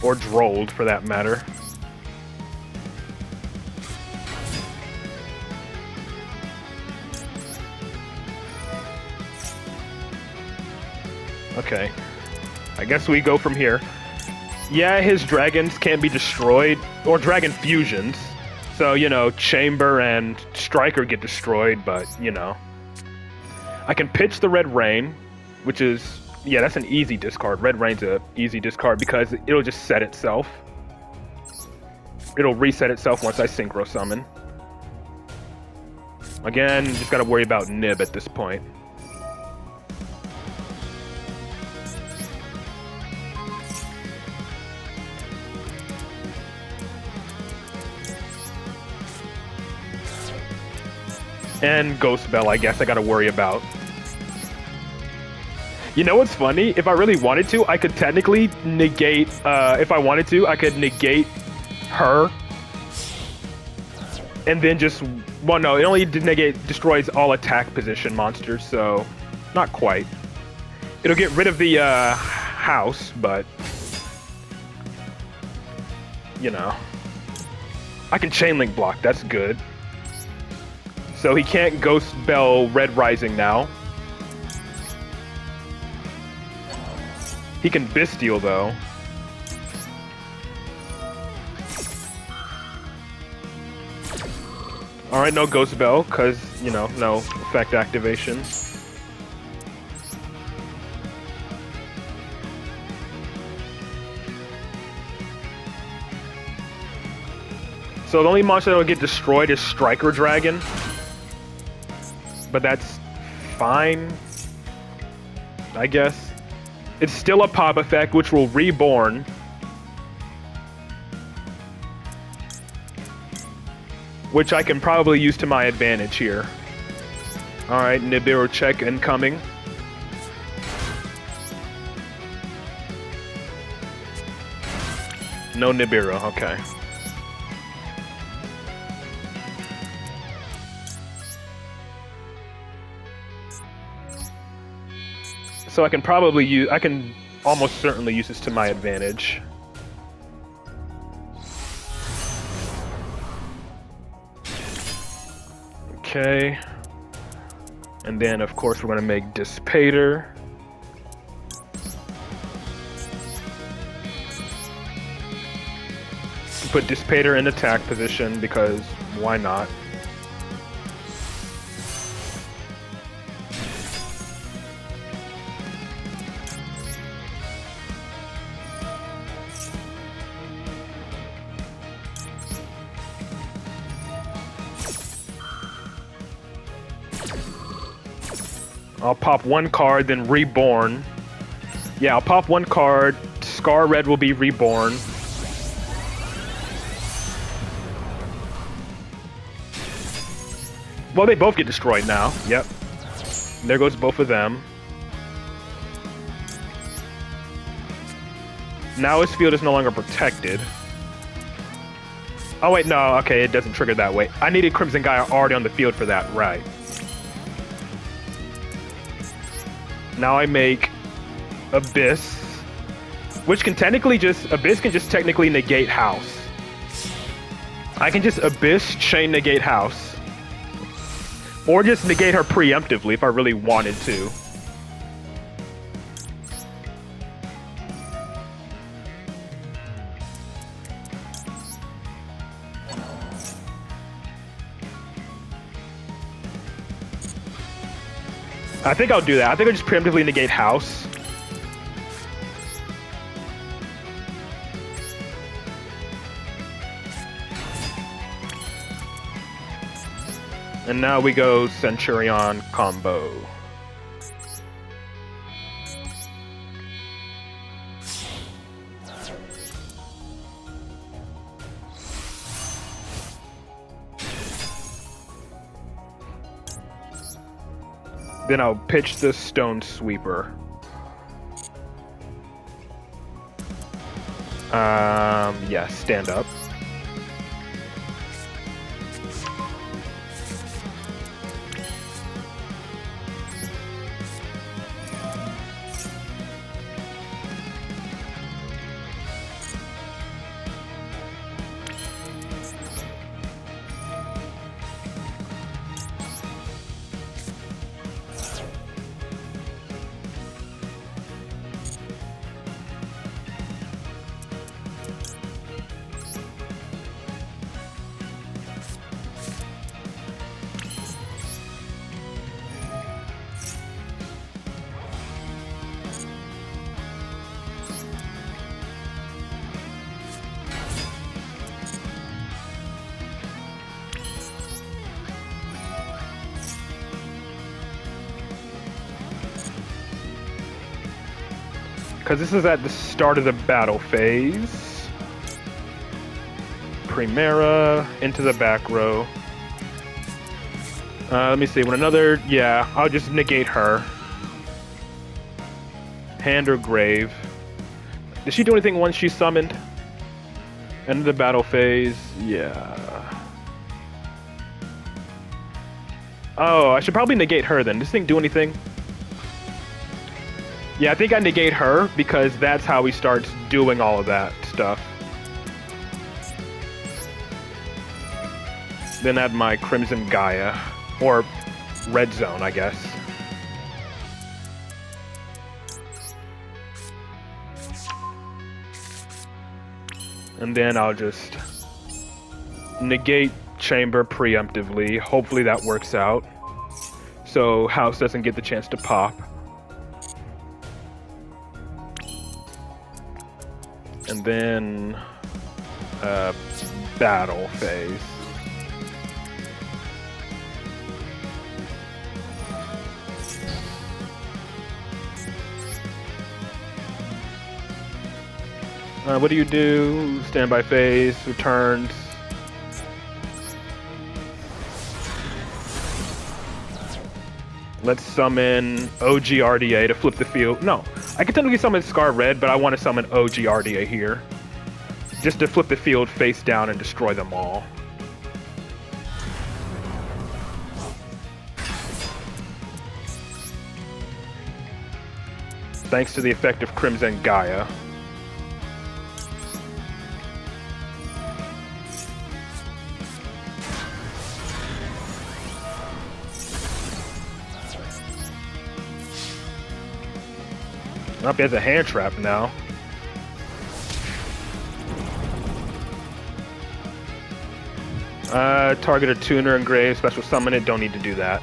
Or drolled, for that matter. Okay. I guess we go from here. Yeah, his dragons can't be destroyed, or dragon fusions. So, you know, Chamber and Striker get destroyed, but, you know. I can pitch the Red Rain, which is, yeah, that's an easy discard. Red Rain's a easy discard because it'll just set itself. It'll reset itself once I Synchro Summon. Again, just gotta worry about Nib at this point. And Ghost Bell, I guess I gotta worry about. You know what's funny? If I really wanted to, I could technically negate, if I wanted to, I could negate her. And then just, well no, it only destroys all attack position monsters, so not quite. It'll get rid of the house, but, you know. I can Chain Link block, that's good. So he can't Ghost Bell Red Rising now. He can Bestial though. Alright, no Ghost Bell, because, you know, no effect activation. So the only monster that will get destroyed is Striker Dragon. But that's fine, I guess. It's still a pop effect, which will reborn. Which I can probably use to my advantage here. Alright, Nibiru check incoming. No Nibiru, okay. So I can probably use, I can almost certainly use this to my advantage. Okay. And then of course we're gonna make Dissipator. Put Dissipator in attack position because why not? I'll pop one card, then Reborn. Yeah, I'll pop one card. Scar Red will be Reborn. Well, they both get destroyed now. Yep. There goes both of them. Now his field is no longer protected. Oh wait, no, okay, it doesn't trigger that way. I needed Crimson Gaia already on the field for that, right. Now I make Abyss, which can technically just, Abyss can just technically negate House. I can just Abyss, Chain negate House. Or just negate her preemptively if I really wanted to. I think I'll do that. I think I'll just preemptively negate House. And now we go Centurion combo. Then I'll pitch the Stone Sweeper. Yeah, stand up. because this is at the start of the battle phase. Primera into the back row. Let me see. When another, yeah, I'll just negate her. Hand or grave. Did she do anything once she summoned? End of the battle phase. Yeah. Oh, I should probably negate her then. Does this thing do anything? Yeah, I think I negate her because that's how he starts doing all of that stuff. Then add my Crimson Gaia. Or Red Zone, I guess. And then I'll just negate Chamber preemptively. Hopefully that works out. So House doesn't get the chance to pop. And then battle phase. What do you do? Standby phase, returns. Let's summon OG RDA to flip the field. No, I can technically summon Scar Red, but I want to summon OG RDA here. Just to flip the field face down and destroy them all. Thanks to the effect of Crimson Gaia. Up as a hand trap now. Target a tuner and grave, special summon it, don't need to do that.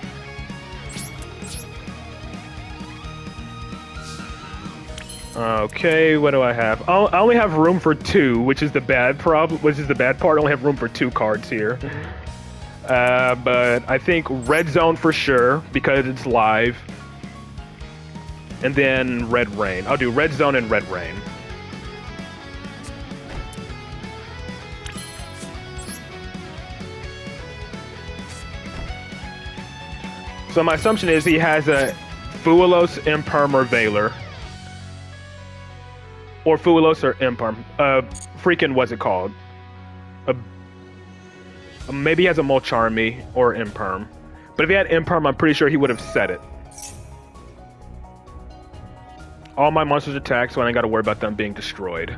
Okay, what do I have? I only have room for 2, which is the bad part. I only have room for 2 cards here. But I think Red Zone for sure, because it's live. And then Red Rain. I'll do Red Zone and Red Rain. So my assumption is he has a Fuelos, Imperm, or Valor. Or Fuelos or Imperm. Freaking, what's it called? Maybe he has a Molcharmi or Imperm. But if he had Imperm, I'm pretty sure he would have set it. All my monsters attack, so I ain't gotta worry about them being destroyed.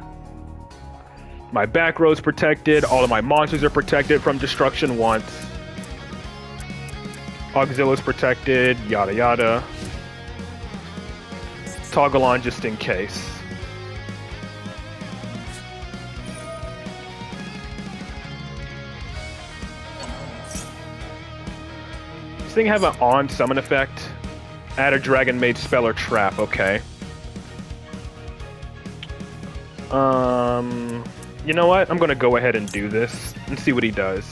My back row's protected. All of my monsters are protected from destruction once. Auxilia's protected, yada yada. Toggle on just in case. This thing have an on summon effect. Add a Dragon Maid spell or trap, okay. You know what? I'm gonna go ahead and do this and see what he does.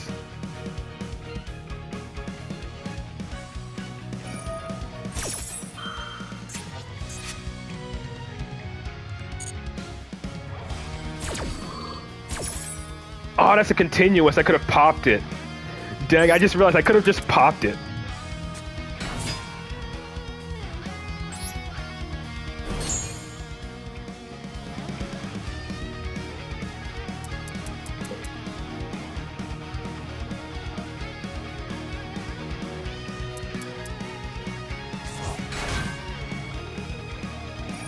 Oh, that's a continuous. I could have popped it. Dang, I just realized I could have just popped it.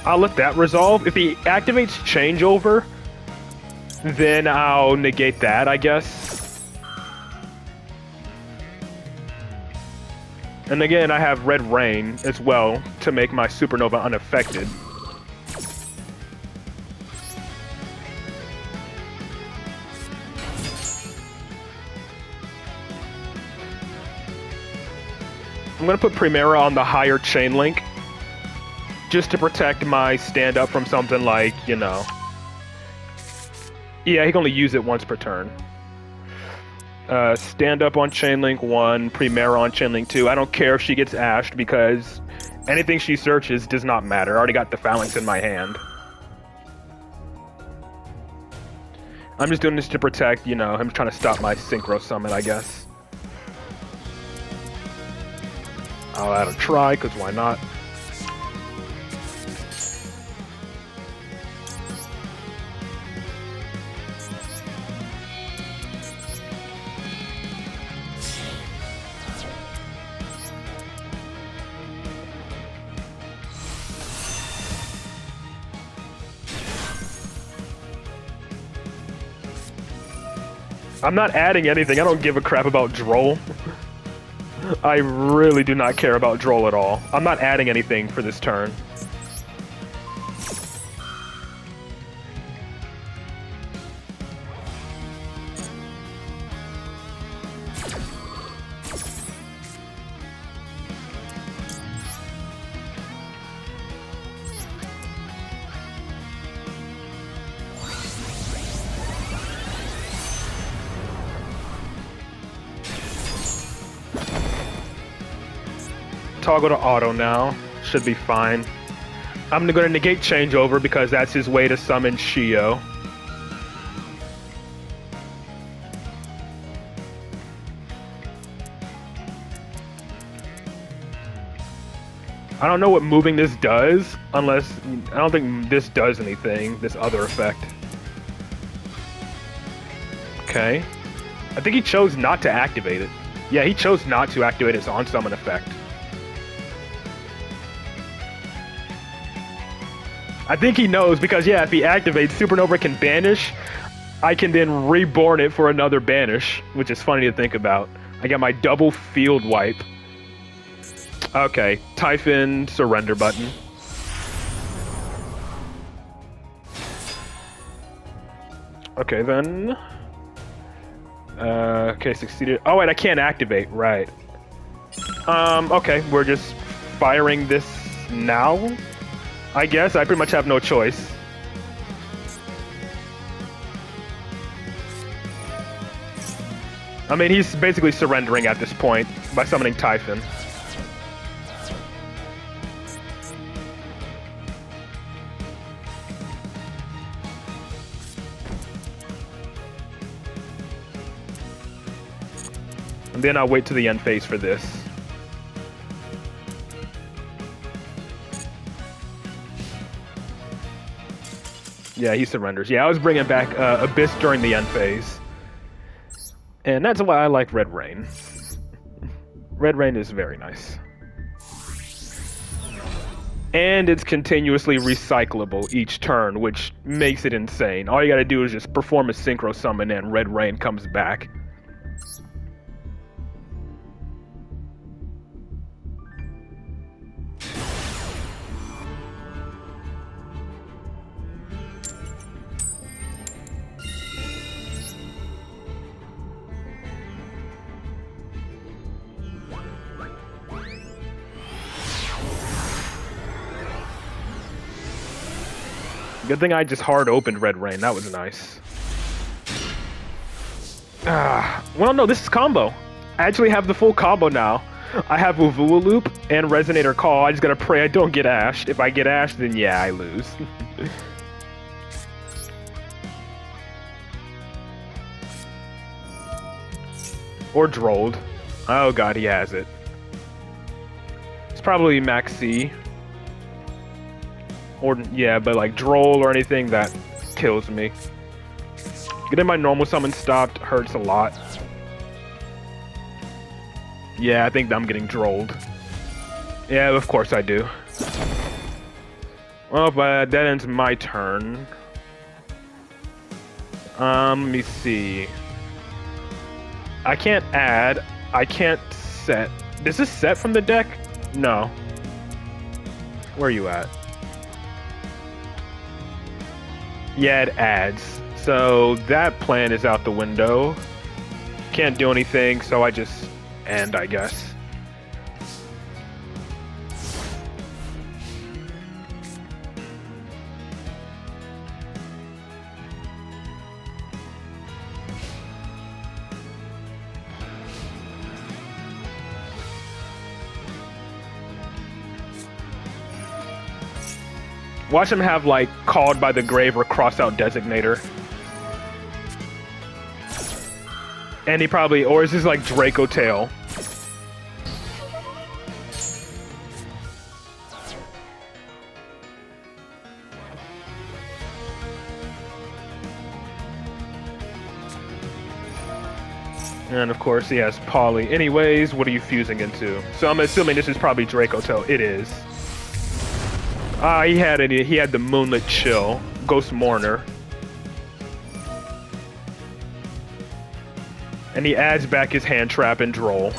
I'll let that resolve. If he activates changeover, then I'll negate that, I guess. And again, I have Red Rain as well to make my Supernova unaffected. I'm gonna put Primera on the higher chain link, just to protect my stand-up from something like, you know... Yeah, he can only use it once per turn. Stand-up on Chainlink 1, Primera on Chainlink 2. I don't care if she gets ashed, because anything she searches does not matter. I already got the Phalanx in my hand. I'm just doing this to protect, you know, him trying to stop my synchro summon, I guess. I'll add a try, because why not? I'm not adding anything. I don't give a crap about Droll. I really do not care about Droll at all. I'm not adding anything for this turn. Toggle to auto now. Should be fine. I'm gonna go to negate changeover because that's his way to summon Shio. I don't know what moving this does, unless I don't think this does anything, this other effect. Okay. I think he chose not to activate it. Yeah, he chose not to activate his on-summon effect. I think he knows because, yeah, if he activates, Supernova can banish. I can then reborn it for another banish, which is funny to think about. I got my double field wipe. Okay, Typhon surrender button. Okay, then. Okay, succeeded. Oh, wait, I can't activate, right. Okay, we're just firing this now? I guess I pretty much have no choice. I mean, he's basically surrendering at this point by summoning Typhon. And then I'll wait to the end phase for this. Yeah, he surrenders. Yeah, I was bringing back Abyss during the end phase. And that's why I like Red Rain. Red Rain is very nice. And it's continuously recyclable each turn, which makes it insane. All you gotta do is just perform a Synchro Summon and Red Rain comes back. Good thing I just hard opened Red Rain. That was nice. Well, no, this is combo. I actually have the full combo now. I have Uvua Loop and Resonator Call. I just gotta pray I don't get ashed. If I get ashed, then yeah, I lose. Or Drolled. Oh god, he has it. It's probably Maxi. Or, yeah, but like Droll or anything that kills me. Getting my normal summon stopped hurts a lot. Yeah, I think I'm getting Drolled. Yeah, of course I do. Well, but that ends my turn. Let me see. I can't add. I can't set. Does this set from the deck? No. Where are you at? Yeah, it adds. So that plan is out the window. Can't do anything, so I just end, I guess. Watch him have, like, Called by the Grave or Cross Out Designator. And he probably, or is this like Draco Tail? And of course he has Polly. Anyways, what are you fusing into? So I'm assuming this is probably Draco Tail. It is. He had the Moonlit Chill, Ghost Mourner. And he adds back his Hand Trap and Droll.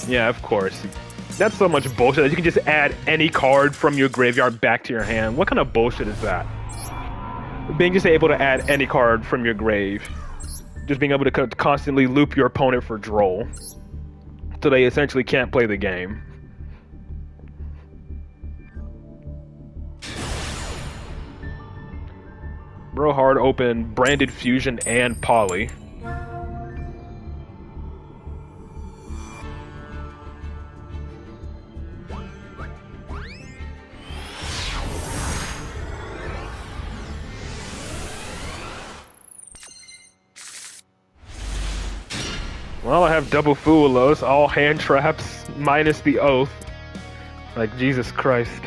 Yeah, of course. That's so much bullshit. You can just add any card from your graveyard back to your hand. What kind of bullshit is that? Being just able to add any card from your grave. Just being able to constantly loop your opponent for Droll. So they essentially can't play the game. Real hard open, Branded Fusion, and Poly. Well, I have double Fuelos, all hand traps, minus the Oath. Like, Jesus Christ.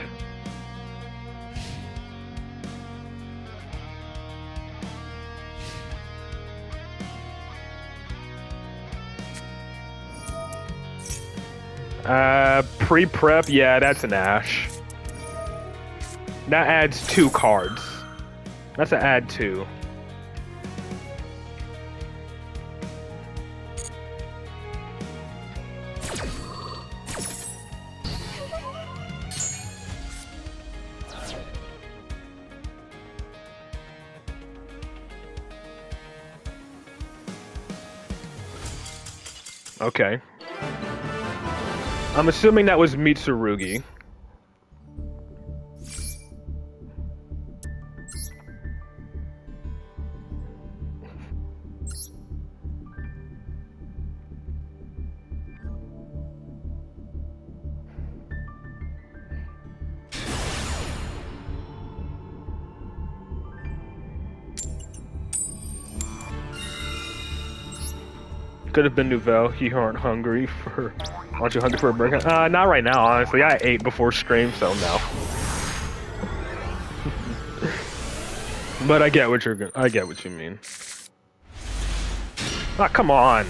Pre-prep, yeah, that's an Ash. That adds 2 cards. That's an add 2. Okay. I'm assuming that was Mitsurugi. Could have been Nouvelle. You aren't hungry for... Aren't you hungry for a burger? Not right now, honestly. I ate before stream, so no. But I get what you mean. Ah, come on.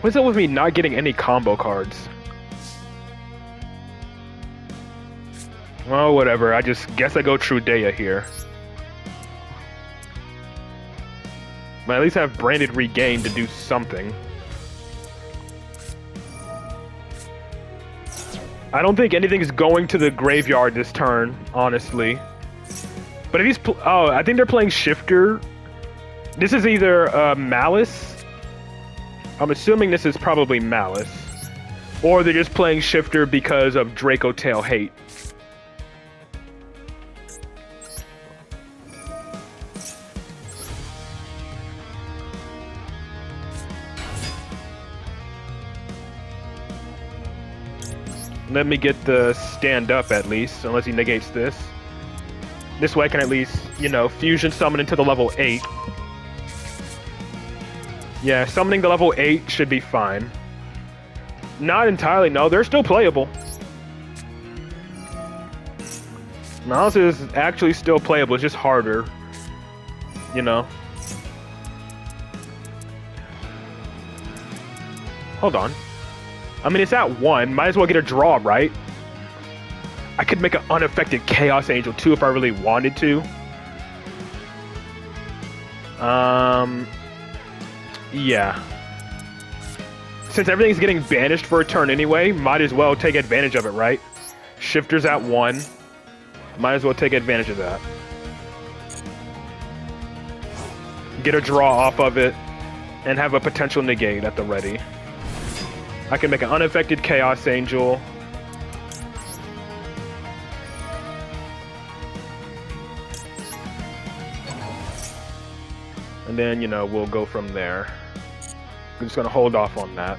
What's up with me not getting any combo cards? Well, whatever. I just guess I go Trudea here. But at least I have Branded Regain to do something. I don't think anything is going to the graveyard this turn, honestly. But if he's... oh, I think they're playing Shifter. This is either Malice. I'm assuming this is probably Malice. Or they're just playing Shifter because of Draco Tail hate. Let me get the stand up at least, unless he negates this. This way I can at least, you know, fusion summon into the level 8. Yeah, summoning the level 8 should be fine. Not entirely, no, they're still playable. Mouse is actually still playable, it's just harder. You know. Hold on. I mean, it's at 1. Might as well get a draw, right? I could make an unaffected Chaos Angel, too, if I really wanted to. Yeah. Since everything's getting banished for a turn anyway, might as well take advantage of it, right? Shifter's at 1. Might as well take advantage of that. Get a draw off of it, and have a potential negate at the ready. I can make an unaffected Chaos Angel. And then, you know, we'll go from there. I'm just gonna hold off on that.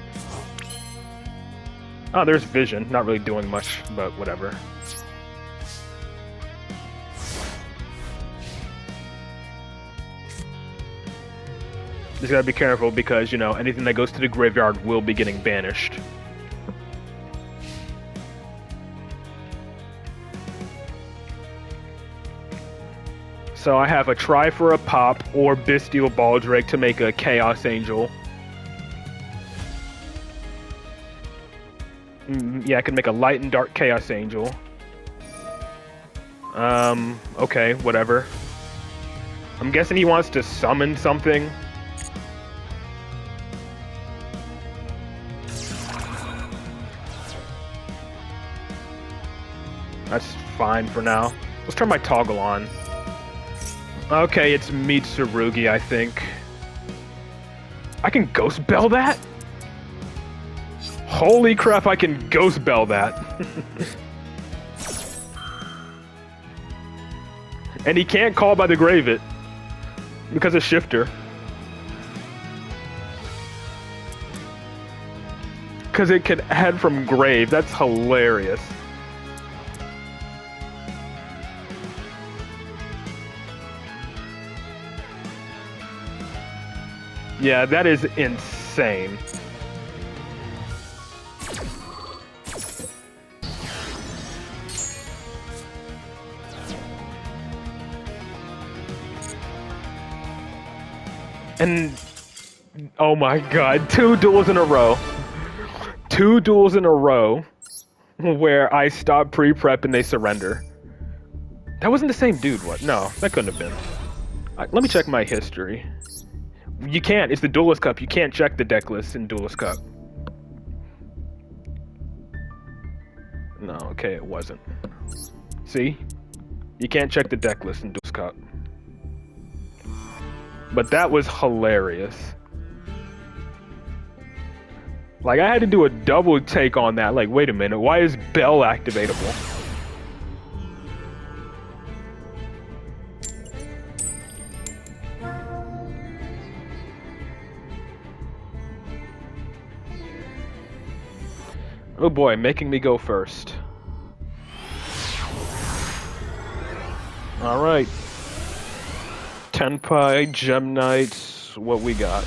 Oh, there's Vision. Not really doing much, but whatever. Just gotta be careful because, you know, anything that goes to the graveyard will be getting banished. So I have a try for a pop or Bestial Baldrake to make a Chaos Angel. Yeah, I can make a Light and Dark Chaos Angel. Okay, whatever. I'm guessing he wants to summon something. That's fine for now. Let's turn my toggle on. Okay, it's Mitsurugi, I think. I can Ghost Bell that? Holy crap, I can Ghost Bell that. And he can't call by the grave it because of Shifter. Because it can head from grave. That's hilarious. Yeah, that is insane. And oh my god, 2 duels in a row. 2 duels in a row where I stop pre-prep and they surrender. That wasn't the same dude, what? No, that couldn't have been. Let me check my history. You can't, it's the Duelist Cup. You can't check the deck list in Duelist Cup. No, okay, it wasn't. See? You can't check the deck list in Duelist Cup. But that was hilarious. Like, I had to do a double take on that. Like, wait a minute, why is Bell activatable? Oh boy, making me go first. Alright. Tenpai, Gem Knights, what we got?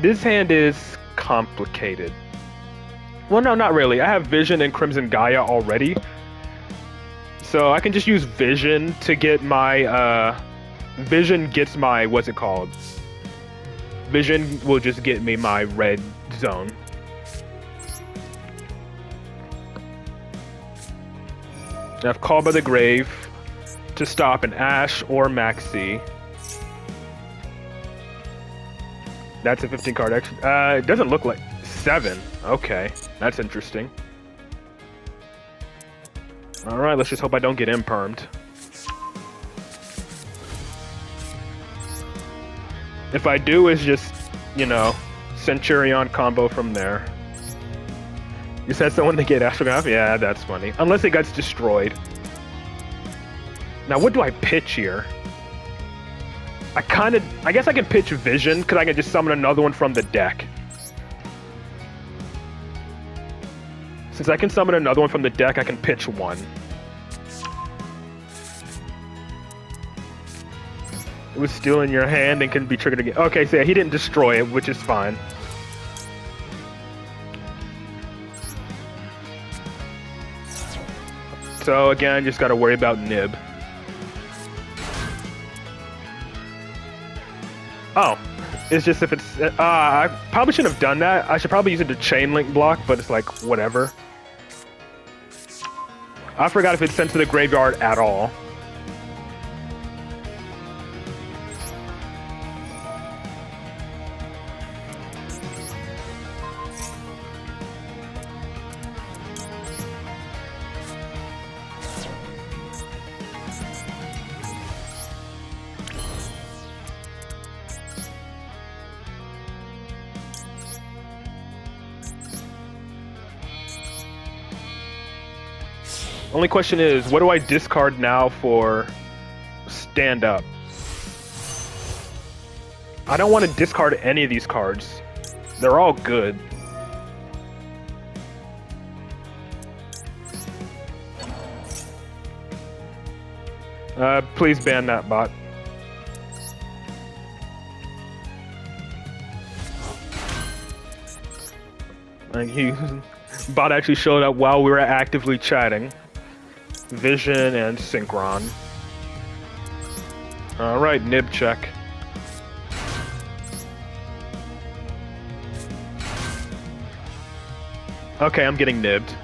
This hand is complicated. Well, no, not really. I have Vision and Crimson Gaia already. So I can just use Vision to get my, Vision gets my, what's it called? Vision will just get me my red zone. I have Call by the Grave to stop an Ash or Maxi. That's a 15 card extra. It doesn't look like 7. Okay, that's interesting. Alright, let's just hope I don't get impermed. If I do, it's just, you know, Centurion combo from there. You said someone to get Astrograph? Yeah, that's funny. Unless it gets destroyed. Now, what do I pitch here? I guess I can pitch Vision, because I can just summon another one from the deck. Since I can summon another one from the deck, I can pitch one. It was still in your hand and can be triggered again. Okay, so yeah, he didn't destroy it, which is fine. So again, just gotta worry about Nib. Oh, it's just if it's... I probably shouldn't have done that. I should probably use it to chain link block, but it's like, whatever. I forgot if it's sent to the graveyard at all. Only question is, what do I discard now for stand up? I don't want to discard any of these cards. They're all good. Please ban that bot. And bot actually showed up while we were actively chatting. Vision and Synchron. Alright, nib check. Okay, I'm getting nibbed.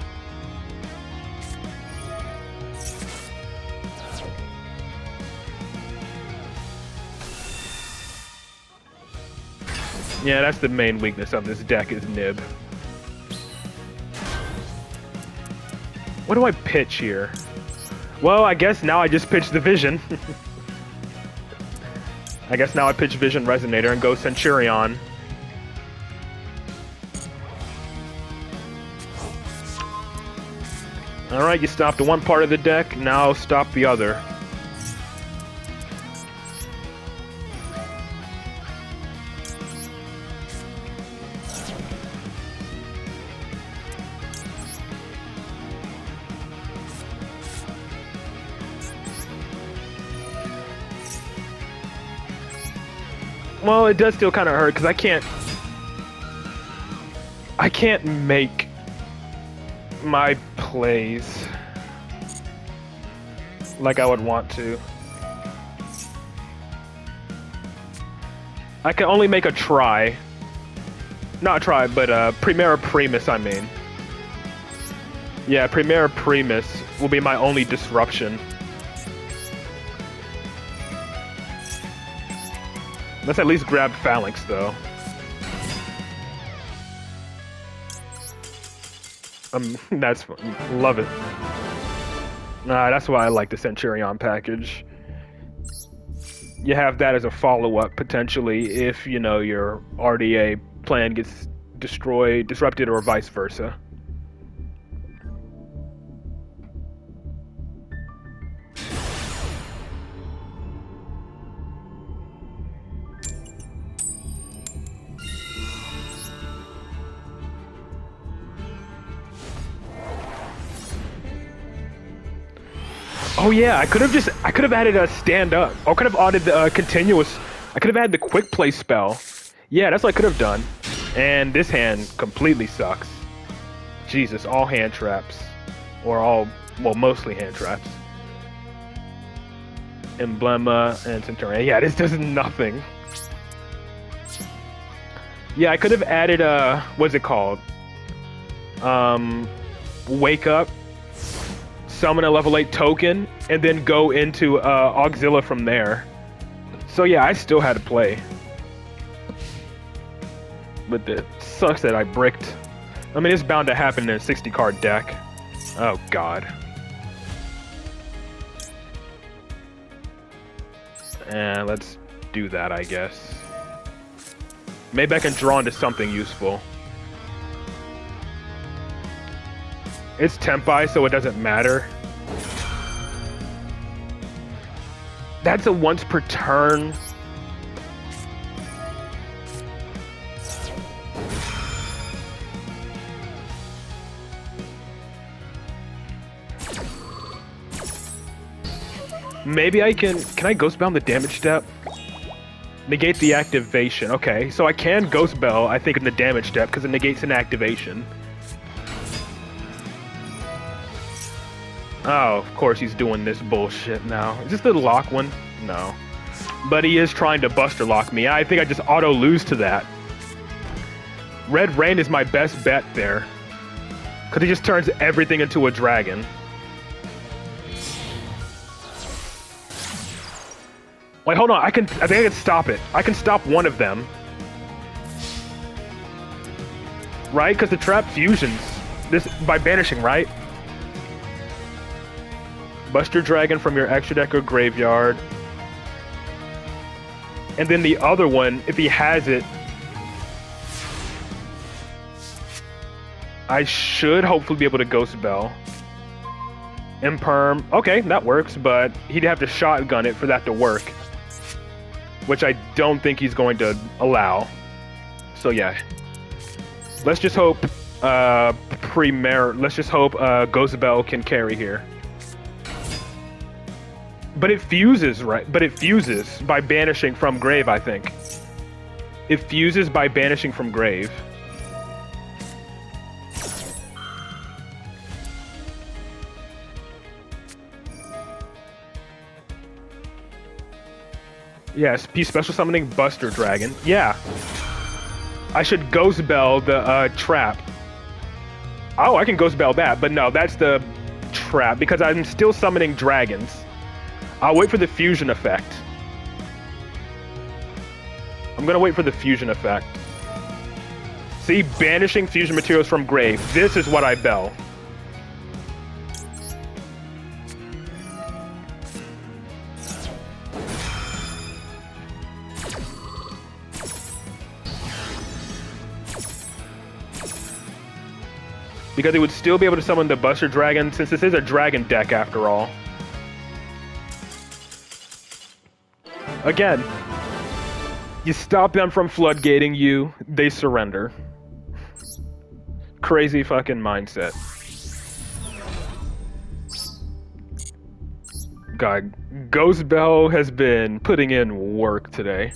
Yeah, that's the main weakness of this deck is nib. What do I pitch here? Well, I guess now I just pitch the Vision. I guess now I pitch Vision Resonator and go Centurion. Alright, you stopped one part of the deck, now stop the other. Well, it does still kind of hurt because I can't make my plays like I would want to. I can only make a try. Not a try, but Primera Primus, I mean. Yeah, Primera Primus will be my only disruption. Let's at least grab Phalanx, though. That's fun. Love it. Nah, that's why I like the Centurion package. You have that as a follow-up, potentially, if, you know, your RDA plan gets destroyed, disrupted, or vice versa. Oh yeah, I could have added a stand up. I could have added the continuous. I could have added the quick play spell. Yeah, that's what I could have done. And this hand completely sucks. Jesus, all hand traps. Or all, well, mostly hand traps. Emblema and Centurion. Yeah, this does nothing. Yeah, I could have added what's it called? Wake Up. Summon a level 8 token, and then go into Auxilla from there. So yeah, I still had to play. But it sucks that I bricked. I mean, it's bound to happen in a 60 card deck. Oh god. And let's do that, I guess. Maybe I can draw into something useful. It's Tempai, so it doesn't matter. That's a once per turn. Maybe I can I Ghost Bell the damage step? Negate the activation. Okay, so I can Ghost Bell, I think, in the damage step because it negates an activation. Oh, of course he's doing this bullshit now. Is this the lock one? No. But he is trying to Buster Lock me. I think I just auto-lose to that. Red Rain is my best bet there. Because he just turns everything into a dragon. Wait, hold on. I think I can stop it. I can stop one of them. Right? Because the trap fusions this by banishing, right? Buster Dragon from your extra deck or graveyard. And then the other one, if he has it, I should hopefully be able to Ghost Bell. Imperm. Okay, that works, but he'd have to shotgun it for that to work. Which I don't think he's going to allow. So yeah. Let's just hope Ghost Bell can carry here. But it fuses, right? But it fuses by banishing from grave, I think. It fuses by banishing from grave. Yes, P special summoning Buster Dragon. Yeah. I should Ghost Bell the trap. Oh, I can Ghost Bell that, but no, that's the trap because I'm still summoning dragons. I'll wait for the fusion effect. I'm gonna wait for the fusion effect. See, banishing fusion materials from grave. This is what I bell. Because it would still be able to summon the Buster Dragon, since this is a dragon deck after all. Again, you stop them from floodgating you, they surrender. Crazy fucking mindset. God, Ghost Bell has been putting in work today.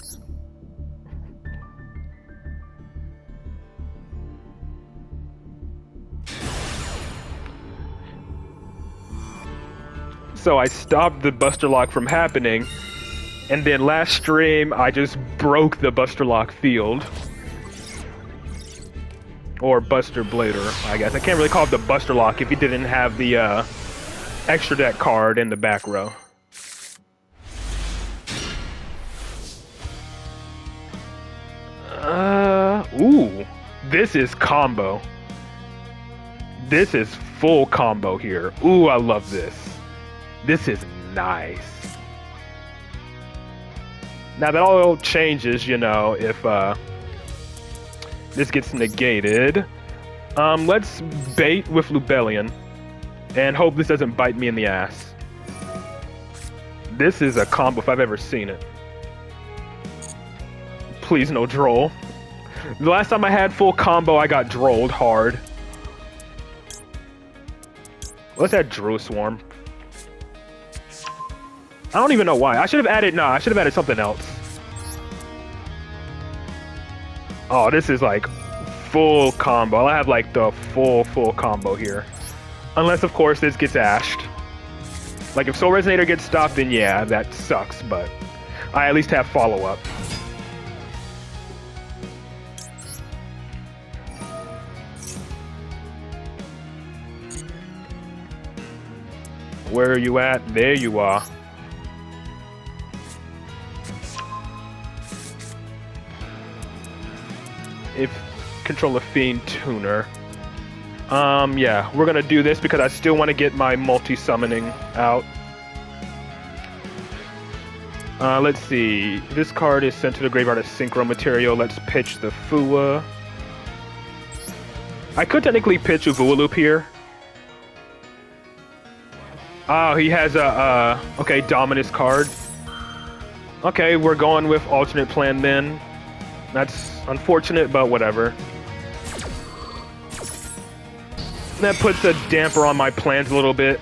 So I stopped the Buster Lock from happening, and then last stream I just broke the Buster Lock field. Or Buster Blader, I guess. I can't really call it the Buster Lock if you didn't have the extra deck card in the back row. Ooh, this is combo. This is full combo here. Ooh, I love this. This is nice. Now that all changes, you know, if this gets negated. Let's bait with Lubellion and hope this doesn't bite me in the ass. This is a combo if I've ever seen it. Please no droll. The last time I had full combo, I got drolled hard. Let's add Drew Swarm. I don't even know why. I should have added, I should have added something else. Oh, this is like full combo. I have like the full combo here. Unless, of course, this gets ashed. Like if Soul Resonator gets stopped, then yeah, that sucks, but I at least have follow-up. Where are you at? There you are. If control a Fiend Tuner. Yeah, we're gonna do this because I still want to get my multi-summoning out. Let's see. This card is sent to the graveyard as synchro material. Let's pitch the Fua. I could technically pitch Uvualoop here. Oh, he has a, okay, Dominus card. Okay, we're going with alternate plan then. That's unfortunate, but whatever. That puts a damper on my plans a little bit.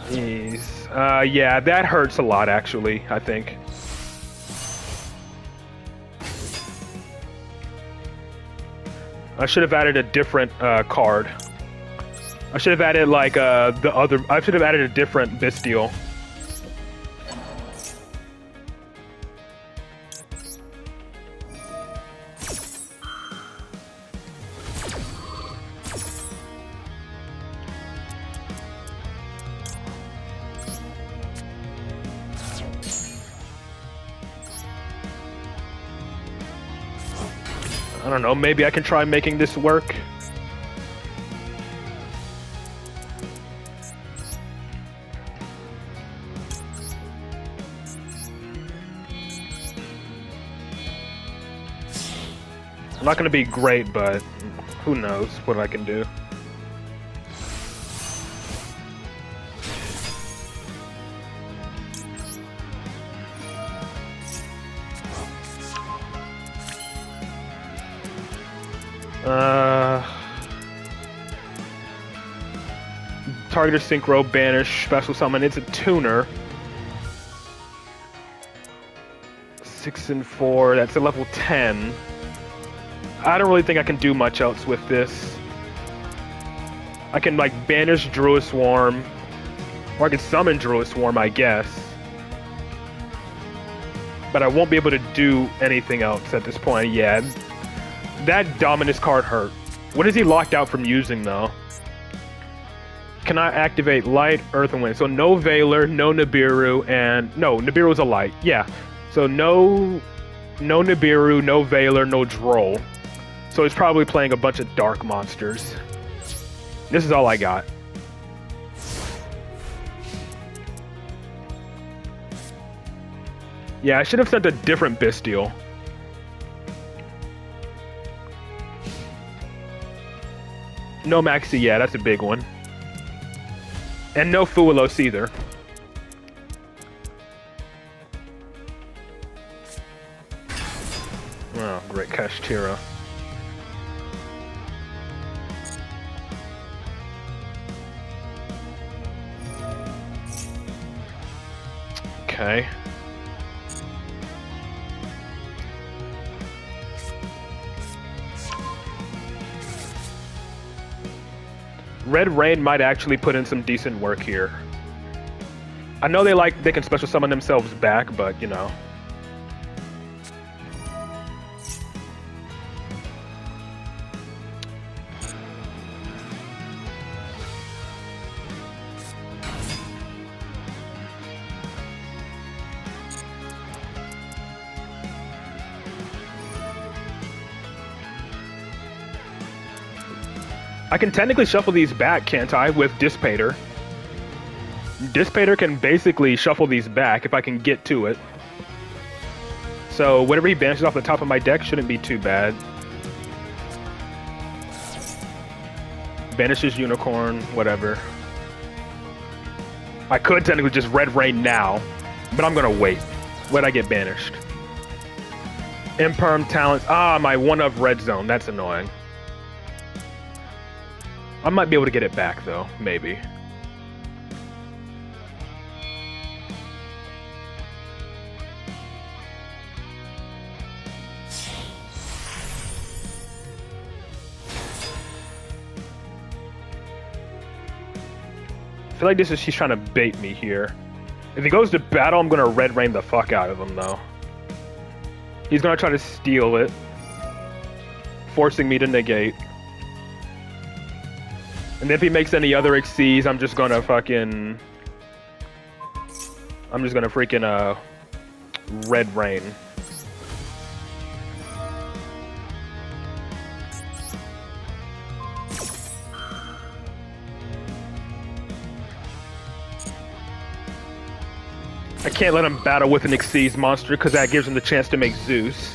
Jeez. Yeah, that hurts a lot, actually, I think. I should have added a different card. I should have added, like, I should have added a different Bestial. I don't know, maybe I can try making this work. I'm not gonna be great, but who knows what I can do. Targeter Synchro, Banish, Special Summon. It's a tuner. 6 and 4. That's a level 10. I don't really think I can do much else with this. I can like banish Druid Swarm, or I can summon Druid Swarm, I guess. But I won't be able to do anything else at this point. Yeah, that Dominus card hurt. What is he locked out from using though? Cannot activate Light, Earth, and Wind. So no Veiler, no Nibiru, and no, Nibiru's a Light. Yeah. So no Nibiru, no Veiler, no Droll. So he's probably playing a bunch of dark monsters. This is all I got. Yeah, I should have sent a different Bestial. No Maxi, yeah, that's a big one. And no Fuelos either. Oh, great Kashtira. Okay. Red Rain might actually put in some decent work here. I know they can special summon themselves back, but you know. I can technically shuffle these back, can't I, with Dissipator? Dissipator can basically shuffle these back if I can get to it. So whatever he banishes off the top of my deck shouldn't be too bad. Banishes Unicorn, whatever. I could technically just Red Rain now, but I'm gonna wait. Let I get banished. Imperm Talents. Ah, my one of Red Zone. That's annoying. I might be able to get it back, though. Maybe. I feel like he's trying to bait me here. If he goes to battle, I'm gonna Red Rain the fuck out of him, though. He's gonna try to steal it, forcing me to negate. And if he makes any other Xyz, I'm just gonna freaking Red Rain. I can't let him battle with an Xyz monster because that gives him the chance to make Zeus.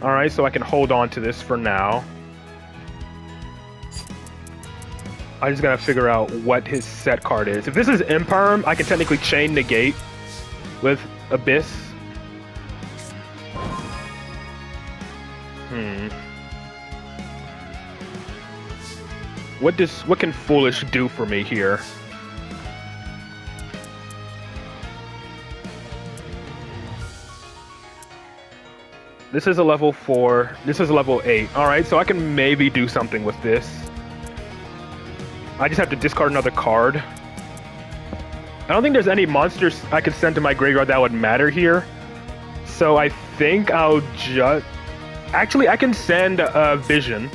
Alright, so I can hold on to this for now. I just gotta figure out what his set card is. If this is Imperm, I can technically chain negate with Abyss. What can Foolish do for me here? This is a level 4. This is a level 8. Alright, so I can maybe do something with this. I just have to discard another card. I don't think there's any monsters I could send to my graveyard that would matter here. So I think I'll just... Actually, I can send Vision.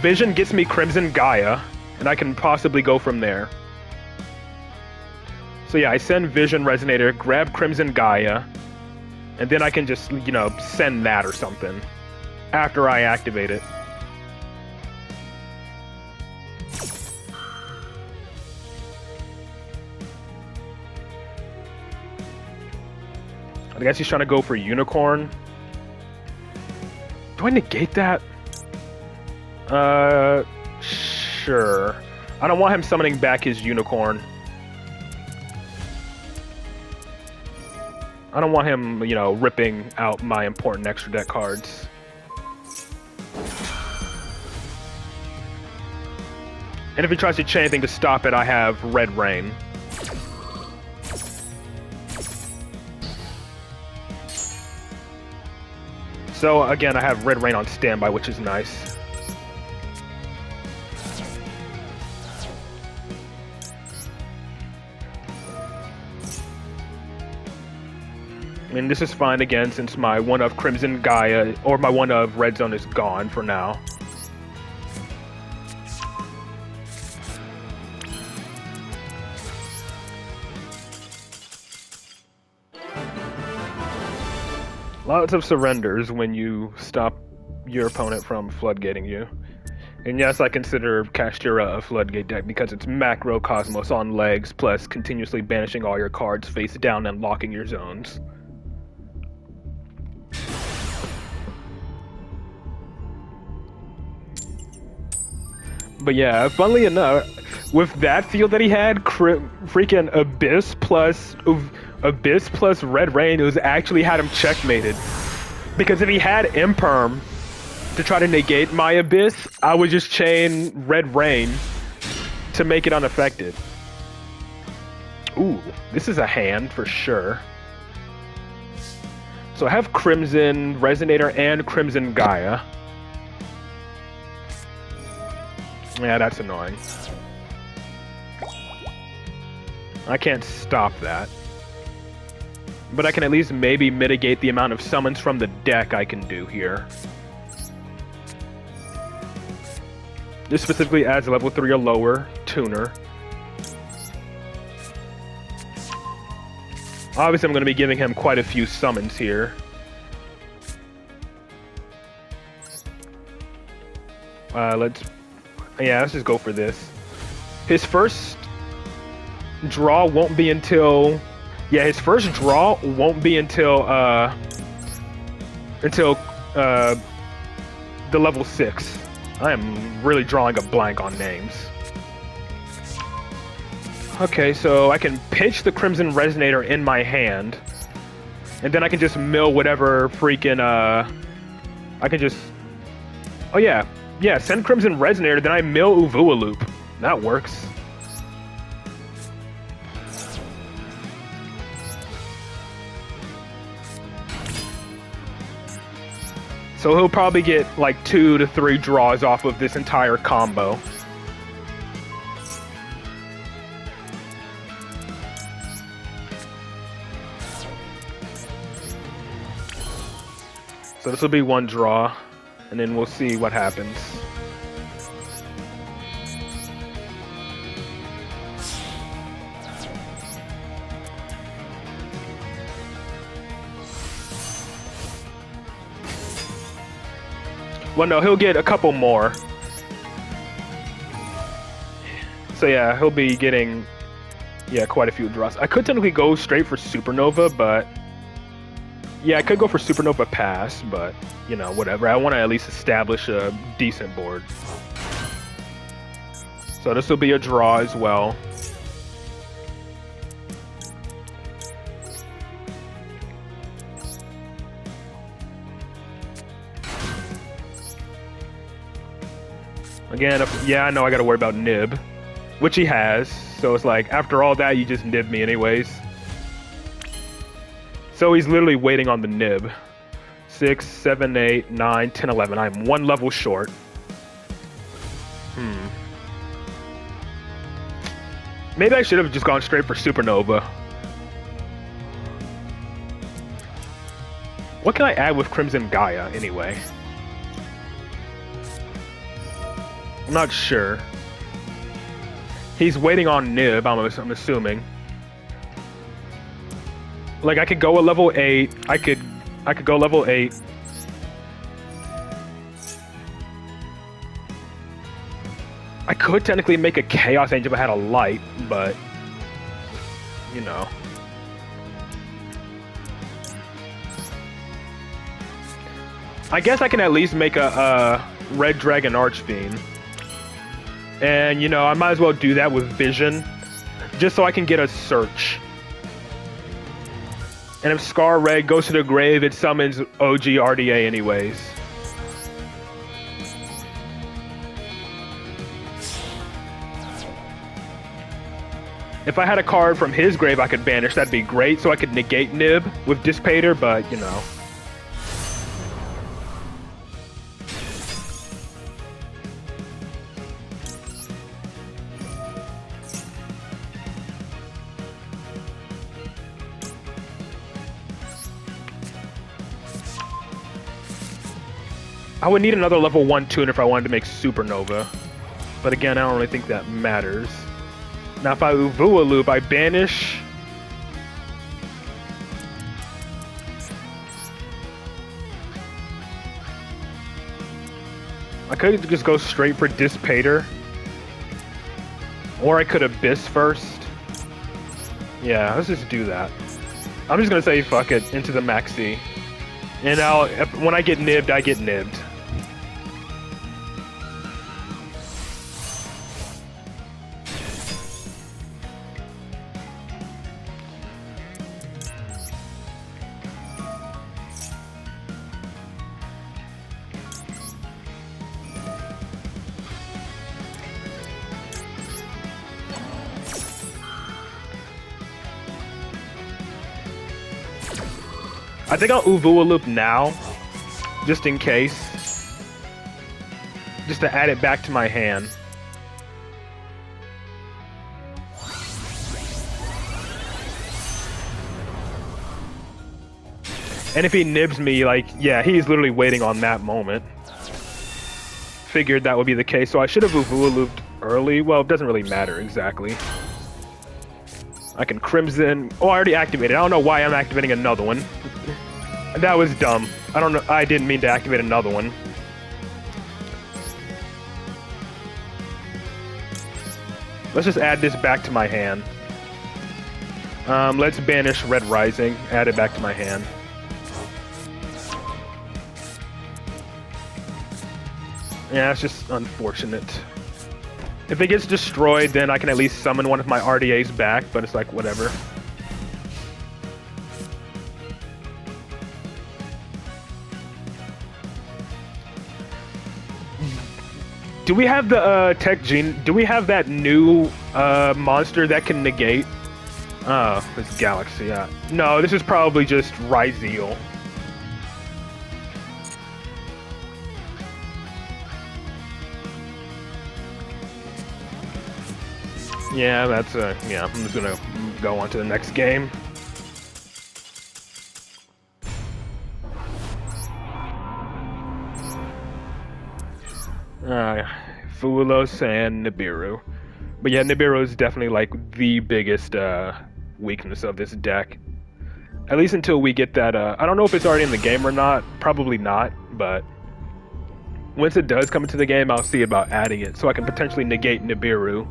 Vision gets me Crimson Gaia, and I can possibly go from there. So yeah, I send Vision Resonator, grab Crimson Gaia, and then I can just, you know, send that or something after I activate it. I guess he's trying to go for Unicorn. Do I negate that? Sure. I don't want him summoning back his Unicorn. I don't want him, you know, ripping out my important extra deck cards. And if he tries to chain anything to stop it, I have Red Rain. So again, I have Red Rain on standby, which is nice. I mean, this is fine again since my one of Crimson Gaia, or my one of Red Zone is gone for now. Lots of surrenders when you stop your opponent from floodgating you. And yes, I consider Kashtira a floodgate deck because it's macro Cosmos on legs, plus continuously banishing all your cards face down and locking your zones. But yeah, funnily enough, with that field that he had, freaking Abyss plus Red Rain, it was actually had him checkmated. Because if he had Imperm to try to negate my Abyss, I would just chain Red Rain to make it unaffected. Ooh, this is a hand for sure. So I have Crimson Resonator and Crimson Gaia. Yeah, that's annoying. I can't stop that. But I can at least maybe mitigate the amount of summons from the deck I can do here. This specifically adds a level 3 or lower tuner. Obviously, I'm going to be giving him quite a few summons here. Let's just go for this. His first draw won't be until... Yeah, his first draw won't be until the level 6. I am really drawing a blank on names. Okay, so I can pitch the Crimson Resonator in my hand, and then I can just mill whatever freaking, I can just... Oh yeah, send Crimson Resonator, then I mill Uvua Loop. That works. So he'll probably get like 2 to 3 draws off of this entire combo. So this will be 1 draw, and then we'll see what happens. Well, no, he'll get a couple more. So yeah, he'll be getting, quite a few draws. I could technically go straight for Supernova, but... Yeah, I could go for Supernova Pass, but, you know, whatever. I want to at least establish a decent board. So this will be a draw as well. Again, I know I gotta worry about Nib, which he has, so it's like, after all that, you just nib me anyways. So he's literally waiting on the nib. 6, 7, 8, 9, 10, 11. I'm 1 level short. Maybe I should have just gone straight for Supernova. What can I add with Crimson Gaia, anyway? I'm not sure. He's waiting on Nib, I'm assuming. Like, I could go a level 8. I could go level 8. I could technically make a Chaos Angel if I had a light, but... You know. I guess I can at least make a Red Dragon Archfiend. And, you know, I might as well do that with Vision, just so I can get a search. And if Scar Red goes to the grave, it summons OG RDA anyways. If I had a card from his grave I could banish, that'd be great, so I could negate Nib with Dissipator, but, you know. I would need another level 1 tune if I wanted to make Supernova. But again, I don't really think that matters. Now if I Uvua Loop, I banish... I could just go straight for Dissipator. Or I could Abyss first. Yeah, let's just do that. I'm just gonna say fuck it, into the Maxi. And when I get nibbed, I get nibbed. I think I'll Uvua Loop now, just in case. Just to add it back to my hand. And if he nibs me, like, yeah, he's literally waiting on that moment. Figured that would be the case, so I should have Uvua Looped early. Well, it doesn't really matter exactly. I can Crimson. Oh, I already activated. I don't know why I'm activating another one. That was dumb. I don't know. I didn't mean to activate another one. Let's just add this back to my hand. Let's banish Red Rising. Add it back to my hand. Yeah, it's just unfortunate. If it gets destroyed, then I can at least summon one of my RDAs back, but it's like, whatever. Do we have the Tech Gene? Do we have that new monster that can negate? Oh, it's Galaxy, yeah. No, this is probably just Ryzeal. Yeah, that's yeah, I'm just gonna go on to the next game. Fulos and Nibiru. But yeah, Nibiru is definitely like the biggest weakness of this deck. At least until we get that, I don't know if it's already in the game or not, probably not, but once it does come into the game, I'll see about adding it, so I can potentially negate Nibiru.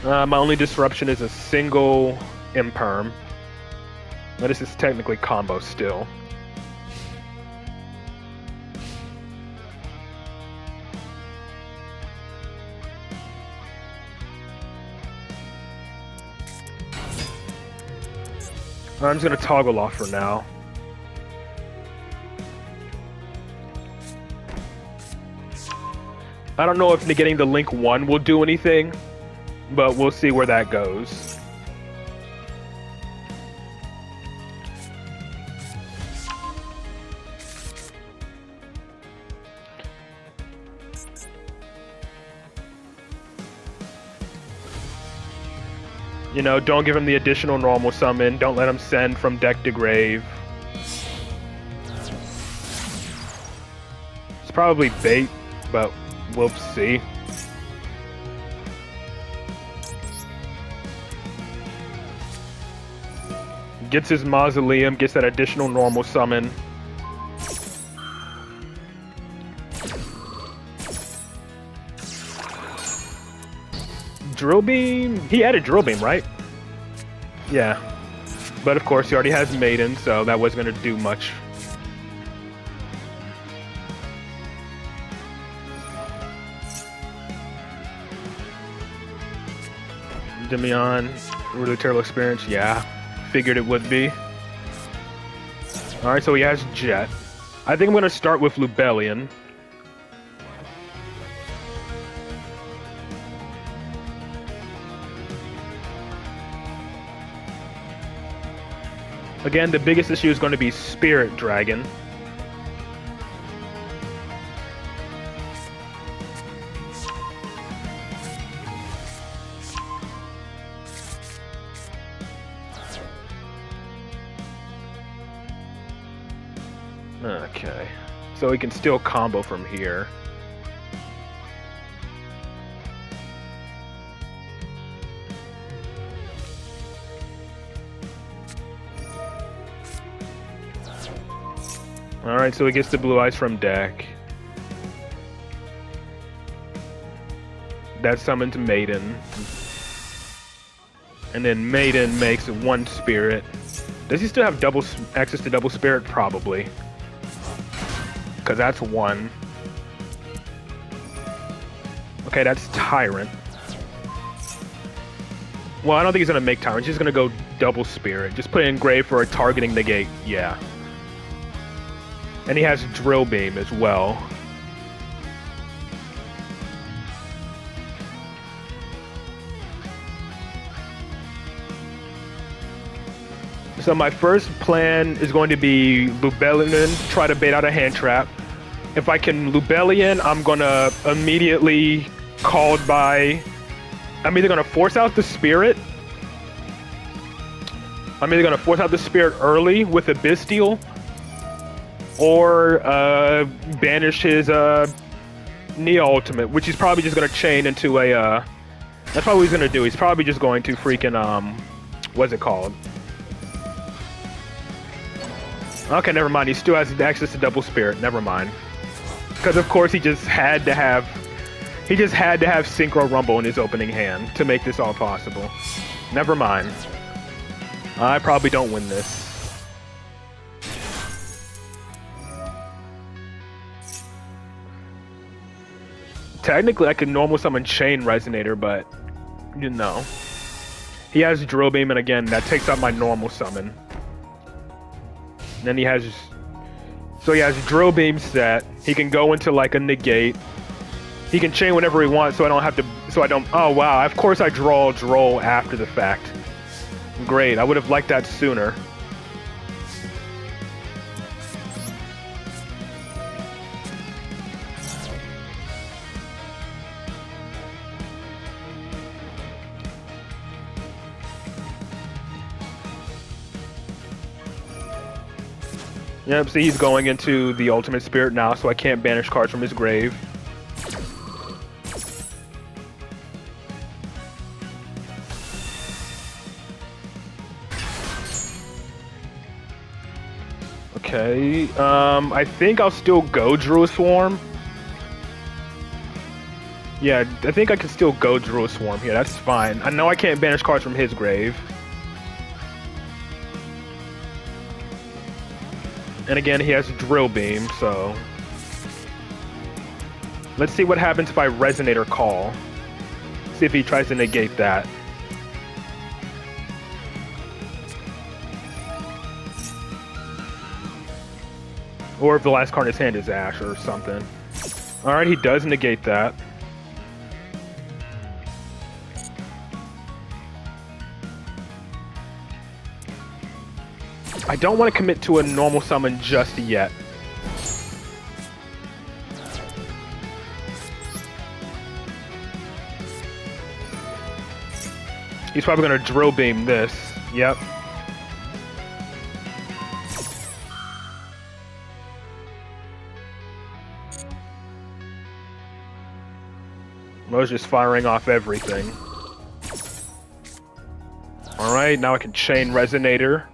My only disruption is a single Imperm. But this is technically combo still. I'm just gonna toggle off for now. I don't know if negating the Link 1 will do anything, but we'll see where that goes. You know, don't give him the additional normal summon. Don't let him send from deck to grave. It's probably bait, but we'll see. Gets his Mausoleum, gets that additional normal summon. Drill Beam? He added Drill Beam, right? Yeah. But of course, he already has Maiden, so that wasn't going to do much. Demion, really terrible experience. Yeah, figured it would be. Alright, so he has Jet. I think I'm going to start with Lubellion. Again, the biggest issue is going to be Spirit Dragon. Okay, so he can still combo from here. Alright, so he gets the Blue Eyes from deck. That summons Maiden. And then Maiden makes one Spirit. Does he still have access to double Spirit? Probably. Because that's one. Okay, that's Tyrant. Well, I don't think he's going to make Tyrant. He's just going to go double Spirit. Just put it in grave for a targeting negate. Yeah. And he has Drill Beam as well. So my first plan is going to be Lubellion, try to bait out a hand trap. If I can Lubellion, I'm gonna immediately called by... I'm either gonna force out the Spirit. I'm either gonna force out the Spirit early with a Bestial, or banish his Neo Ultimate, which he's probably just gonna chain into a... that's probably what he's gonna do. He's probably just going to freaking, what's it called? Okay, never mind. He still has access to double Spirit. Never mind. Because of course he just had to have Synchro Rumble in his opening hand to make this all possible. Never mind. I probably don't win this. Technically, I could normal summon Chain Resonator, but you know, he has Drill Beam, and again, that takes out my normal summon. And then he has Drill Beam set. He can go into like a negate. He can chain whenever he wants, so I don't have to. Oh wow! Of course I draw Droll after the fact. Great. I would have liked that sooner. Yep, see, he's going into the Ultimate Spirit now, so I can't banish cards from his grave. Okay, I think I'll still go Druid Swarm. Yeah, I think I can still go Druid Swarm here, that's fine. I know I can't banish cards from his grave. And again, he has Drill Beam, so... let's see what happens if I Resonate or Call. See if he tries to negate that. Or if the last card in his hand is Ash or something. Alright, he does negate that. I don't want to commit to a normal summon just yet. He's probably going to Drill Beam this. Yep. I was just firing off everything. Alright, now I can Chain Resonator.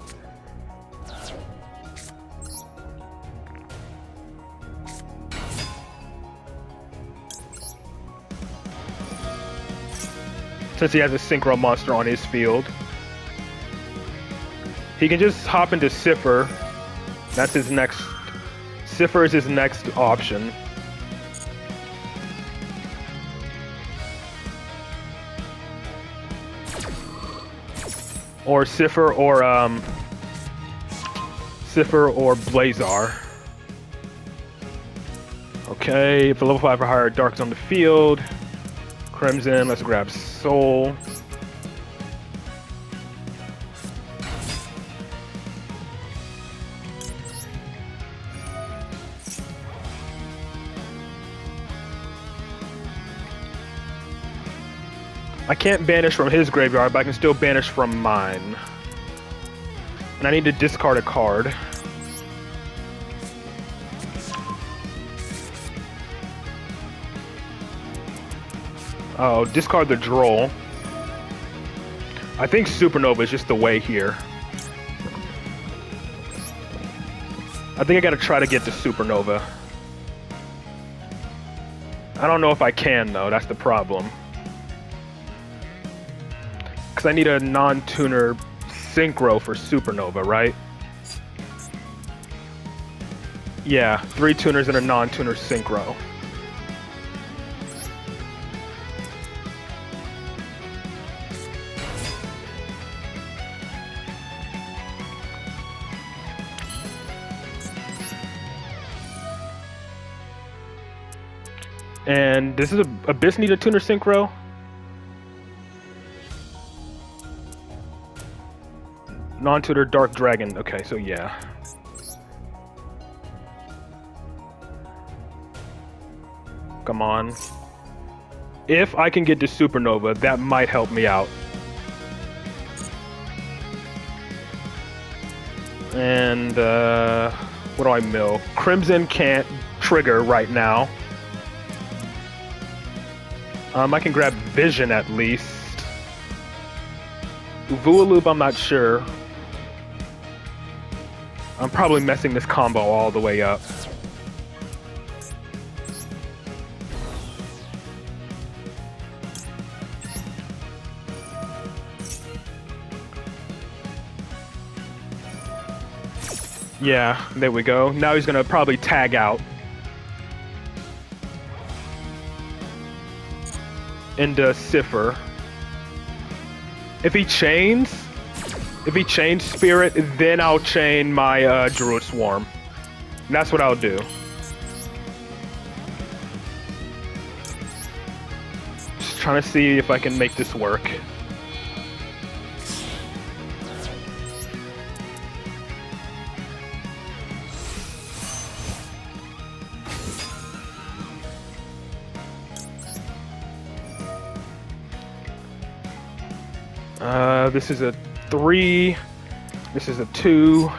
since he has a Synchro monster on his field. He can just hop into Cipher. That's his next... Cipher is his next option. Or Cipher or Blazar. Okay, for level 5 or higher, Dark's on the field. Crimson, let's grab Soul. I can't banish from his graveyard, but I can still banish from mine. And I need to discard a card. Oh, discard the Droll. I think Supernova is just the way here. I think I gotta try to get to Supernova. I don't know if I can, though. That's the problem. Because I need a non-tuner Synchro for Supernova, right? Yeah, 3 tuners and a non-tuner Synchro. And this is a Abyss need a tuner Synchro? Non-tutor Dark Dragon. Okay, so yeah. Come on. If I can get to Supernova, that might help me out. And, what do I mill? Crimson can't trigger right now. I can grab Vision at least. Vooloop, I'm not sure. I'm probably messing this combo all the way up. Yeah, there we go. Now he's gonna probably tag out. Into Cipher. If he chains Spirit, then I'll chain my Druid Swarm. And that's what I'll do. Just trying to see if I can make this work. This is a 3. This is a 2.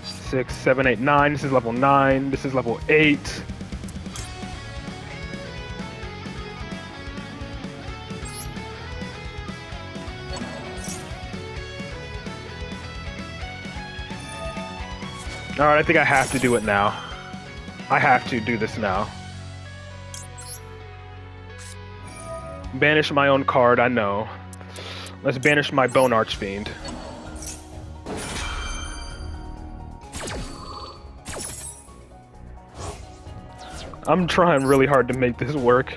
6, 7, 8, 9. This is level 9. This is level 8. Alright, I think I have to do it now. I have to do this now. Banish my own card, I know. Let's banish my Bone Archfiend. I'm trying really hard to make this work.